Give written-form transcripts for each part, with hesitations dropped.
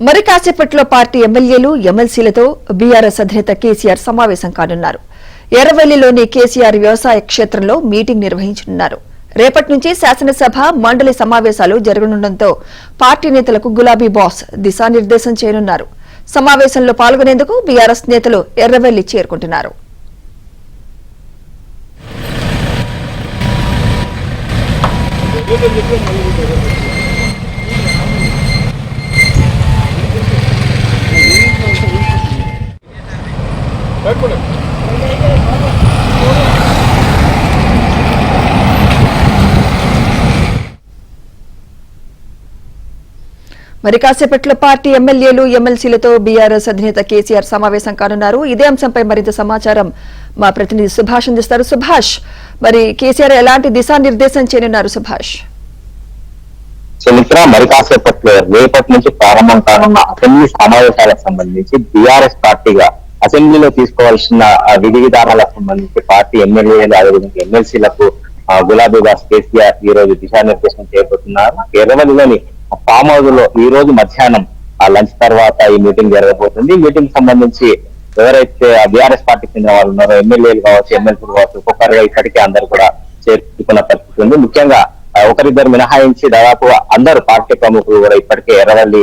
మరి కాసేపట్లో పార్టీ ఎమ్మెల్యేలు ఎమ్మెల్సీలతో బీఆర్ఎస్ అధినేత కేసీఆర్ సమావేశం కానున్నారు. ఎర్రవెల్లిలోని కేసీఆర్ వ్యవసాయ క్షేత్రంలో మీటింగ్ నిర్వహించనున్నారు. రేపటి నుంచి శాసనసభ మండలి సమావేశాలు జరగనుండటంతో పార్టీ నేతలకు గులాబీ బాస్ దిశానిర్దేశం చేయనున్నారు. సమావేశంలో పాల్గొనేందుకు బీఆర్ఎస్ నేతలు ఎర్రవెల్లి చేరుకుంటున్నారు. మరి కాసేపట్లో పార్టీ ఎమ్మెల్యేలు ఎమ్మెల్సీలతో బీఆర్ఎస్ అధినేత కేసీఆర్ సమావేశం కానున్నారు. ఇదే అంశంపై మరింత సమాచారం మా ప్రతినిధి సుభాష్ అందిస్తారు. సుభాష్, మరి కేసీఆర్ ఎలాంటి దిశానిర్దేశం చేయనున్నారు? సుభాష్, సుమిత్ర, మరి కాసేపట్లో రేపటి నుంచి ప్రారంభం కానున్న అసెంబ్లీ సమావేశాలకు సంబంధించి బీఆర్ఎస్ పార్టీగా అసెంబ్లీలో తీసుకోవాల్సిన విధి విధానాలకు సంబంధించి పార్టీ ఎమ్మెల్యేలు అదేవిధంగా ఎమ్మెల్సీలకు గులాబీ బాస్ కేసీఆర్ ఈ రోజు దిశానిర్దేశం చేయబోతున్నారు. ఎర్రవల్లిలోని ఫామ్ హౌస్ లో ఈ రోజు మధ్యాహ్నం లంచ్ తర్వాత ఈ మీటింగ్ జరగబోతుంది. ఈ మీటింగ్ సంబంధించి ఎవరైతే బీఆర్ఎస్ పార్టీకి చెందిన వాళ్ళు ఉన్నారో ఎమ్మెల్యేలు కావచ్చు, ఎమ్మెల్సీలు కావచ్చు, ఒక్కొక్కరుగా ఇక్కడికి అందరూ కూడా చేర్చుకున్న పరిస్థితి ఉంది. ముఖ్యంగా ఒకరిద్దరు మినహాయించి దాదాపు అందరూ పార్టీ ప్రముఖులు కూడా ఇప్పటికే ఎర్రవల్లి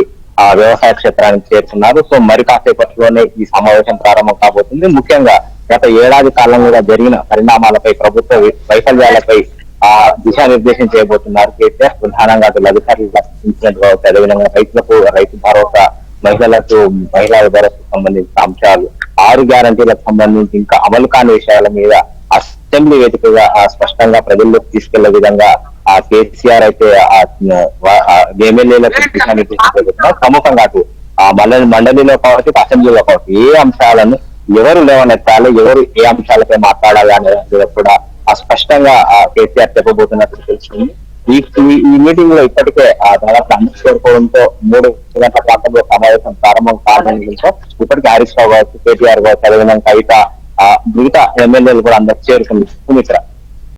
వ్యవసాయ క్షేత్రానికి చేరుకున్నారు. సో మరి కాసేపట్లోనే ఈ సమావేశం ప్రారంభం కాబోతుంది. ముఖ్యంగా గత ఏడాది కాలంలో జరిగిన పరిణామాలపై, ప్రభుత్వ వైఫల్యాలపై దిశానిర్దేశం చేయబోతున్నారు కేసీఆర్. ప్రధానంగా అటు లఘుచారులు కావచ్చు, అదేవిధంగా రైతులకు రైతు భరోసా, మహిళలకు మహిళా భరోసాకు సంబంధించిన అంశాలు, 6 గ్యారంటీలకు సంబంధించి ఇంకా అమలు కాని విషయాల మీద అసెంబ్లీ వేదికగా స్పష్టంగా ప్రజల్లోకి తీసుకెళ్లే విధంగా కేసీఆర్ అయితే ఎమ్మెల్యేలకు దిశానిర్దేశం చేయబోతున్నారు. ప్రముఖంగా అటు మండలిలో కావచ్చు, అసెంబ్లీలో కావచ్చు, ఏ అంశాలను ఎవరు లేవనెత్తాలి, ఎవరు ఏ అంశాలపై మాట్లాడాలి అనేది కూడా స్పష్టంగా కేసీఆర్ చెప్పబోతున్నట్టు తెలుస్తుంది. ఈ మీటింగ్ లో ఇప్పటికే దాదాపు అందరూ చేరుకోవడంతో 3 గంటల ప్రాంతంలో సమావేశం ప్రారంభం కారణంతో ఇప్పటికే హరీష్ రావు కావచ్చు, కేటీఆర్ కావచ్చు, అదేవిధంగా కవిత, మిగతా ఎమ్మెల్యేలు కూడా అందరూ చేరుకుంది. సుమిత్ర.